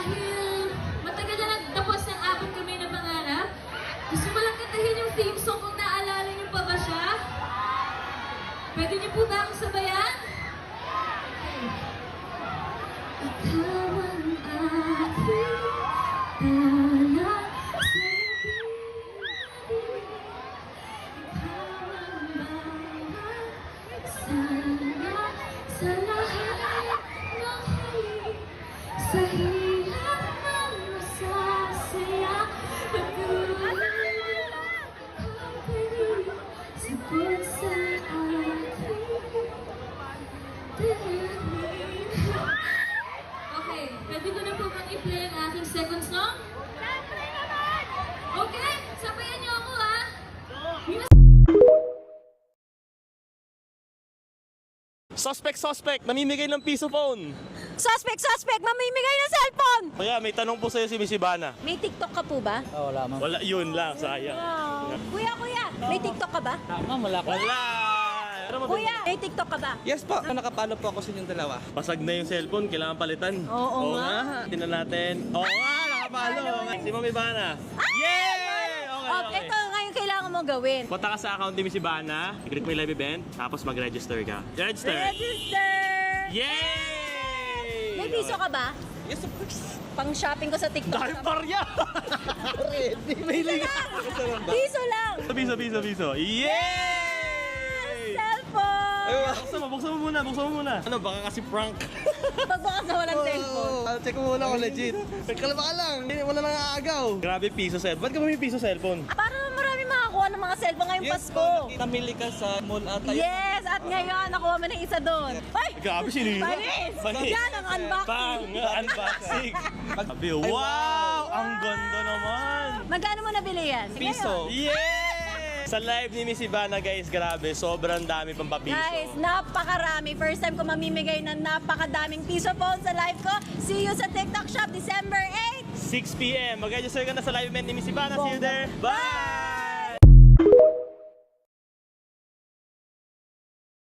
dahil matagal na nagtapos ng apat kami na pangarap, gusto ko lang kantahin yung theme song kung naalala niyo pa ba siya? Pwede niyo po ba akong sabayan? Ikaw ang aking tala sa ibig. Ikaw ang bawat sala sa lahat ng huli. Sa hirap ng masasaya at tulad ang pwede sabot sa Okay, pwede ko na po bang i-play ang aking second song? Siyempre naman! Okay, sabayan niyo ako ha! Suspect, namimigay ng piso phone. Suspect, mamimigay ng cellphone! Kaya may tanong po sa'yo si Miss Ivana. May TikTok ka po ba? Wala, ma'am. Wala, yun lang, sayang. Kuya, may TikTok ka ba? Ma'am, wala ko. Wala! Pero Kuya, may TikTok ka ba? Yes po. Nakapalo po ako sa inyong dalawa. Pasag na yung cellphone, kailangan palitan. Oo nga. Tingnan natin. Oo nga, nakapalo. Si Ma'am Ivana. Yay! Okay. Ito ngayon kailangan mo gawin. Punta ka sa account ni Miss Ivana, i-click mo yung live event, tapos mag-register ka. Register! Yay! May piso ka ba? Yes, of course. Pang shopping ko sa TikTok. Dahil barya! Ready. May liga. Piso lang! Piso. Yay! Cellphone! Buksan mo muna. Ano, baka kasi prank. Pagbukas na walang cellphone. Check mo muna kung legit. Kalma ka lang. Wala nang aagaw. Grabe, piso cellphone. Ba't ka may piso cellphone? Para marami makakuha ng mga cellphone ngayong Pasko. Namili ka sa mall at tayo. Yes! At ngayon, nakuha mo ng isa doon. Ay! Grabe, sinira. Panis! Yan ang unboxing. Unboxing. Sabi, wow! Ang ganda naman. Magkano mo nabili yan? Sige Piso. ngayon. Yeah! Sa live ni Miss Ivana, guys, grabe, sobrang dami pang papiso. Guys, napakarami. First time ko mamimigay ng napakadaming piso phone sa live ko. See you sa TikTok Shop December 8! 6 p.m. Mag-register ka na sa live event ni Miss Ivana. See you there. Bye!